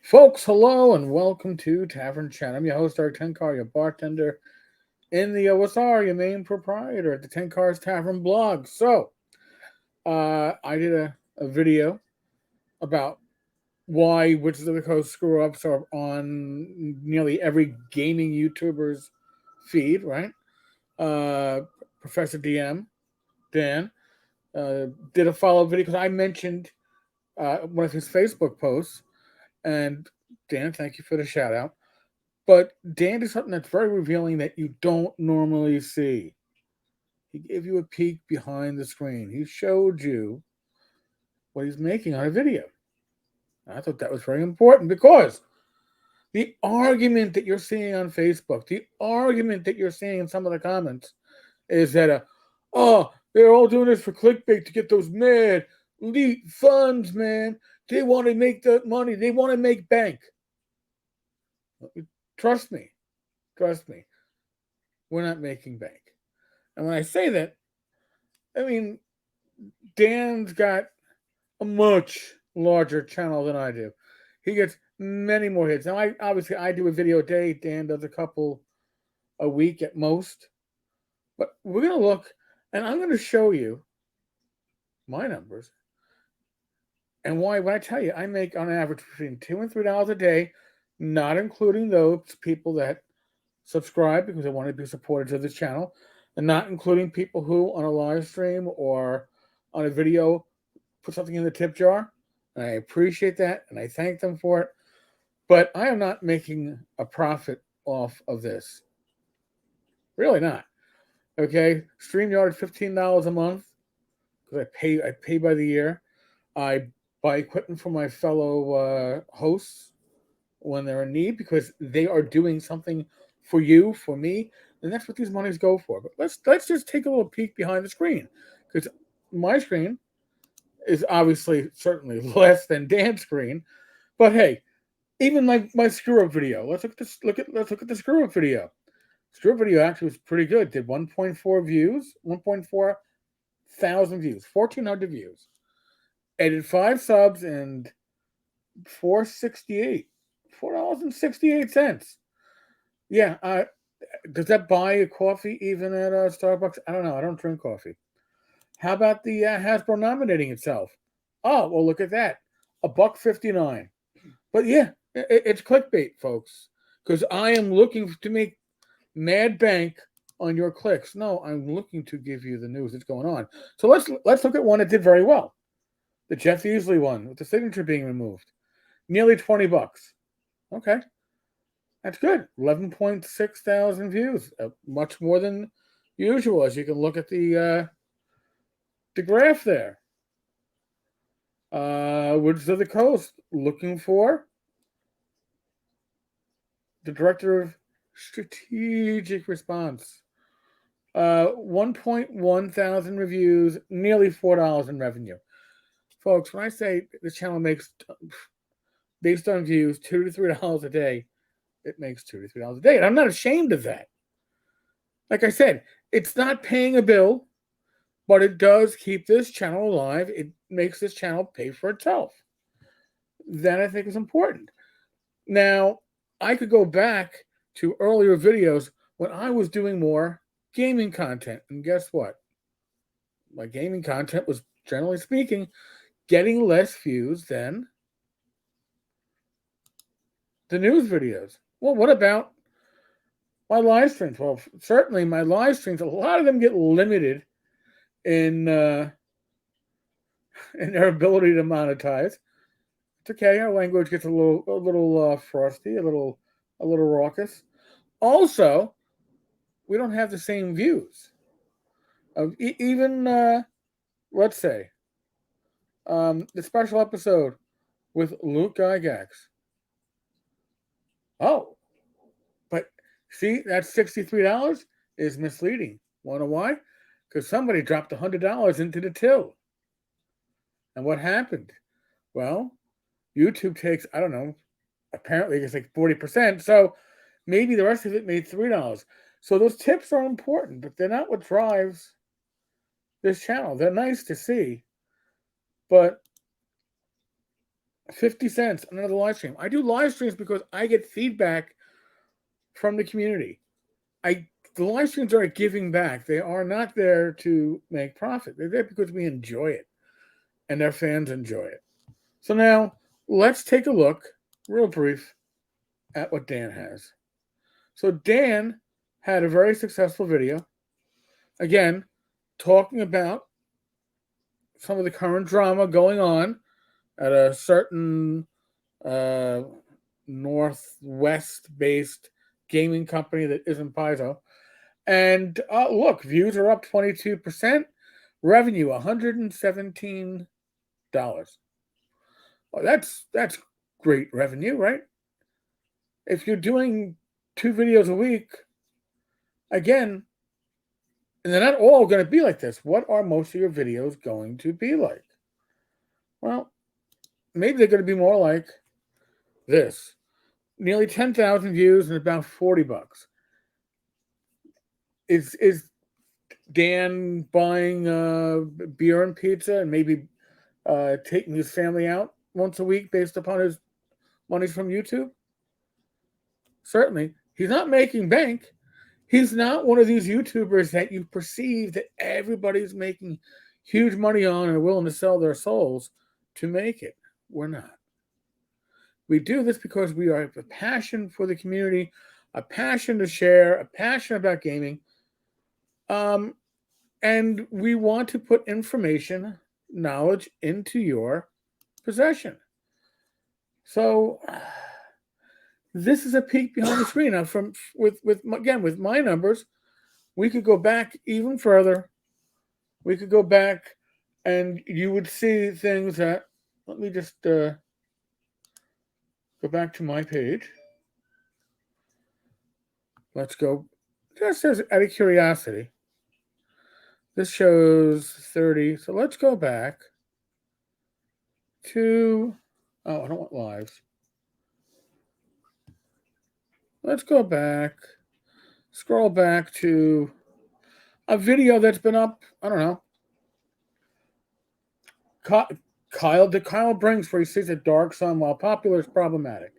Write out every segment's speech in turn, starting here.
Folks, hello and welcome to Tavern Chat. I'm your host, Eric Tenkar, your bartender in the OSR, your main proprietor at the Tenkar's Tavern blog. I did a video about why Witches of the Coast screw ups are on nearly every gaming YouTuber's feed, right? Uh, Professor DM, Dan, did a follow up video because I mentioned one of his Facebook posts. And Dan, thank you for the shout out. But Dan did something that's very revealing that you don't normally see. He gave you a peek behind the screen. He showed you what he's making on a video. I thought that was very important because the argument that you're seeing on Facebook, the argument that you're seeing in some of the comments is that, oh, they're all doing this for clickbait to get those mad elite funds, man. They want to make that money. They want to make bank. Trust me. Trust me. We're not making bank. And when I say that, I mean, Dan's got a much larger channel than I do. He gets many more hits. Now, I do a video a day. Dan does a couple a week at most. But we're gonna look, and I'm gonna show you my numbers and why. When I tell you, I make on average between $2 and $3 a day, not including those people that subscribe because they want to be supporters of this channel, and not including people who on a live stream or on a video put something in the tip jar. And I appreciate that and I thank them for it. But I am not making a profit off of this. Really not. Okay. StreamYard is $15 a month because I pay by the year. I buy equipment for my fellow hosts when they're in need because they are doing something for you, for me, and that's what these monies go for. But let's just take a little peek behind the screen because my screen is obviously certainly less than Dan's screen. But hey, even my screw up video. Let's look at the screw up video. Screw up video actually was pretty good. Did 1.4 views, 1.4 thousand views, 1,400 views. Added 5 subs and 468, $4.68. Yeah, does that buy a coffee even at Starbucks? I don't know. I don't drink coffee. How about the Hasbro nominating itself? Oh, well, look at that. $1.59. But yeah, it's clickbait, folks. Because I am looking to make mad bank on your clicks. No, I'm looking to give you the news that's going on. So let's look at one that did very well. The Jeff Easley one with the signature being removed. Nearly $20. Okay. That's good. 11.6 thousand views. Much more than usual, as you can look at the graph there. Woods of the Coast looking for the director of strategic response. 1.1 thousand reviews, nearly $4 in revenue. Folks, when I say this channel makes, based on views, $2 to $3 a day, it makes $2 to $3 a day. And I'm not ashamed of that. Like I said, it's not paying a bill, but it does keep this channel alive. It makes this channel pay for itself. That I think is important. Now, I could go back to earlier videos when I was doing more gaming content. And guess what? My gaming content was, generally speaking, getting less views than the news videos. Well, what about my live streams? Well, certainly my live streams, a lot of them get limited in in their ability to monetize. It's okay. Our language gets a little frosty, a little raucous. Also, we don't have the same views of even let's say the special episode with Luke Gygax. Oh, but see that $63 is misleading. Wanna know why? Because somebody dropped $100 into the till. And what happened? Well, YouTube takes, I don't know, apparently it's like 40%. So maybe the rest of it made $3. So those tips are important, but they're not what drives this channel. They're nice to see, but 50 cents on another live stream. I do live streams because I get feedback from the community. The live streams are giving back. They are not there to make profit. They're there because we enjoy it and their fans enjoy it. So now let's take a look, real brief, at what Dan has. So Dan had a very successful video, again, talking about some of the current drama going on at a certain Northwest-based gaming company that isn't Paizo. And look, views are up 22%, revenue $117. Well, that's great revenue, right? If you're doing 2 videos a week, again, and they're not all going to be like this. What are most of your videos going to be like? Well, maybe they're going to be more like this. Nearly 10,000 views and about $40. Is Dan buying beer and pizza and maybe taking his family out once a week based upon his money from YouTube? Certainly. He's not making bank. He's not one of these YouTubers that you perceive that everybody's making huge money on and are willing to sell their souls to make it. We're not. We do this because we have a passion for the community, a passion to share, a passion about gaming. And we want to put information, knowledge into your possession. So this is a peek behind the screen. Now, with my numbers, we could go back even further. We could go back, and you would see things that. Let me just go back to my page. Let's go. Just as out of curiosity, this shows 30. So let's go back to. Oh, I don't want lives. Let's go back. Scroll back to a video that's been up. I don't know. Kyle brings where he sees a dark sun while popular is problematic.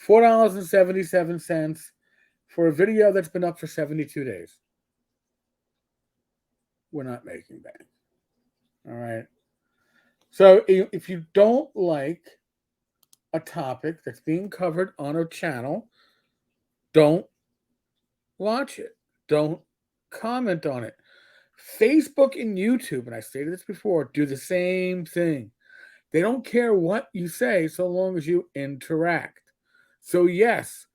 $4.77 for a video that's been up for 72 days. We're not making bank. All right. So if you don't like a topic that's being covered on a channel, don't watch it. Don't comment on it. Facebook and YouTube, and I stated this before, do the same thing. They don't care what you say so long as you interact. So yes,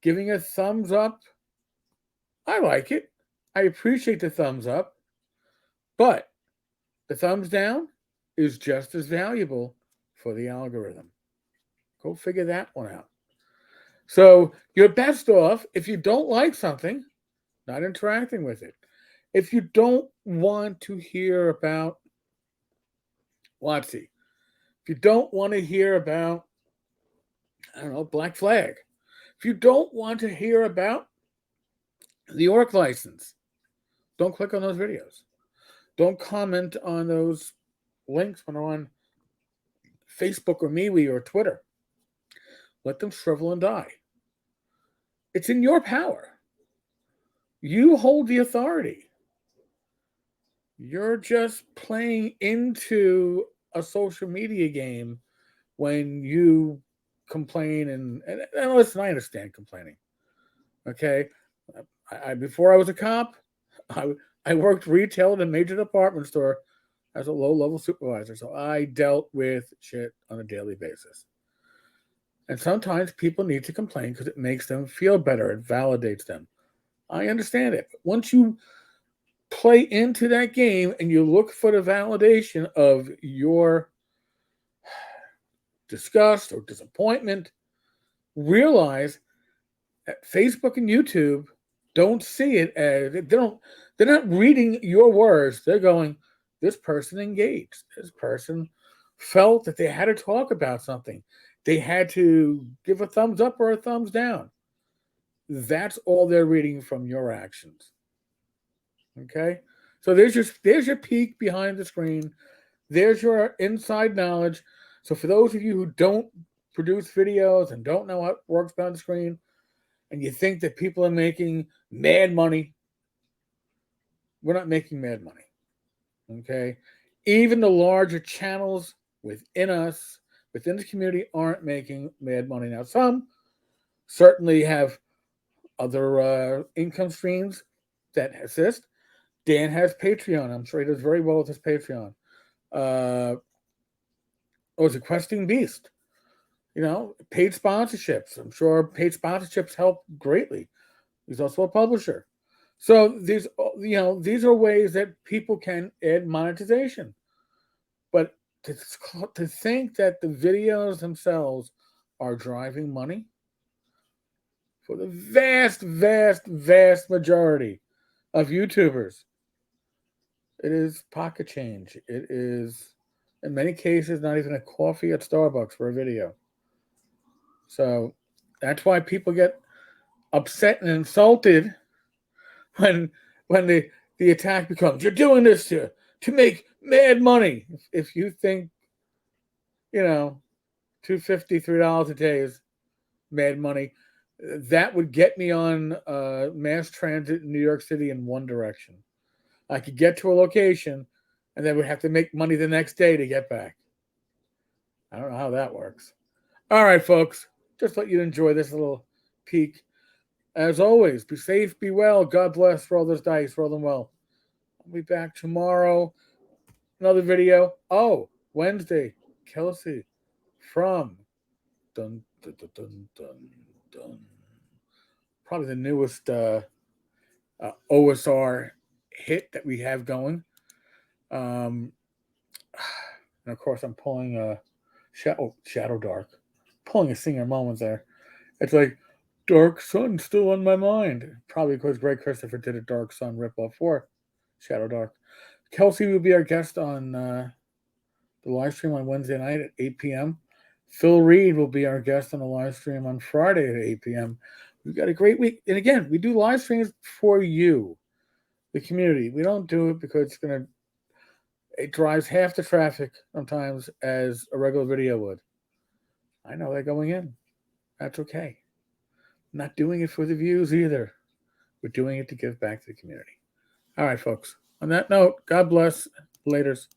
giving a thumbs up, I like it. I appreciate the thumbs up. But the thumbs down is just as valuable for the algorithm. Go figure that one out. So you're best off, if you don't like something, not interacting with it. If you don't want to hear about WotC, if you don't want to hear about, I don't know, Black Flag, if you don't want to hear about the Orc license, don't click on those videos. Don't comment on those links when they're on Facebook or MeWe or Twitter. Let them shrivel and die. It's in your power. You hold the authority. You're just playing into a social media game when you complain and listen, I understand complaining. Okay? Before I was a cop, I worked retail at a major department store as a low-level supervisor, so I dealt with shit on a daily basis. And sometimes people need to complain because it makes them feel better. It validates them. I understand it. But once you play into that game and you look for the validation of your disgust or disappointment, realize that Facebook and YouTube don't see it as they're not reading your words. They're going, this person engaged. This person felt that they had to talk about something. They had to give a thumbs up or a thumbs down. That's all they're reading from your actions. Okay? So there's your peek behind the screen. There's your inside knowledge. So for those of you who don't produce videos and don't know what works behind the screen, and you think that people are making mad money, we're not making mad money. Okay? Even the larger channels within us, within the community, aren't making mad money. Now, some certainly have other income streams that assist. Dan has Patreon. I'm sure he does very well with his Patreon. It's a Questing Beast. Paid sponsorships. I'm sure paid sponsorships help greatly. He's also a publisher. So these are ways that people can add monetization. But to think that the videos themselves are driving money, for the vast, vast, vast majority of YouTubers, it is pocket change. It is, in many cases, not even a coffee at Starbucks for a video. So that's why people get upset and insulted when the attack becomes, you're doing this to make mad money. If you think, $2.50, $3 a day is mad money, that would get me on mass transit in New York City in one direction. I could get to a location and then would have to make money the next day to get back. I don't know how that works. All right, folks, just let you enjoy this little peek. As always, be safe, be well. God bless. Roll those dice. Roll them well. I'll be back tomorrow. Another video. Oh, Wednesday. Kelsey from dun, dun, dun, dun, dun, dun. Probably the newest OSR hit that we have going. And of course, I'm pulling Shadow Dark. Pulling a Singer Moments there. It's like Dark Sun still on my mind. Probably because Greg Christopher did a Dark Sun ripoff for Shadow Dark. Kelsey will be our guest on the live stream on Wednesday night at 8 p.m. Phil Reed will be our guest on the live stream on Friday at 8 p.m. We've got a great week. And again, we do live streams for you, the community. We don't do it because it drives half the traffic sometimes as a regular video would. I know they're going in. That's okay. Not doing it for the views either. We're doing it to give back to the community. All right, folks. On that note, God bless. Laters.